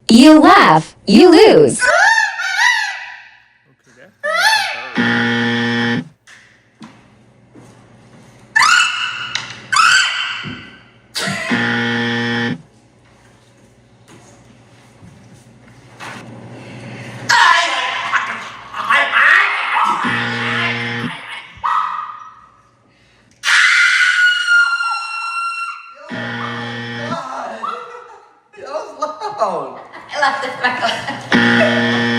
You laugh, you lose. Okay, that sounds like a bird. That was loud. I left it back on.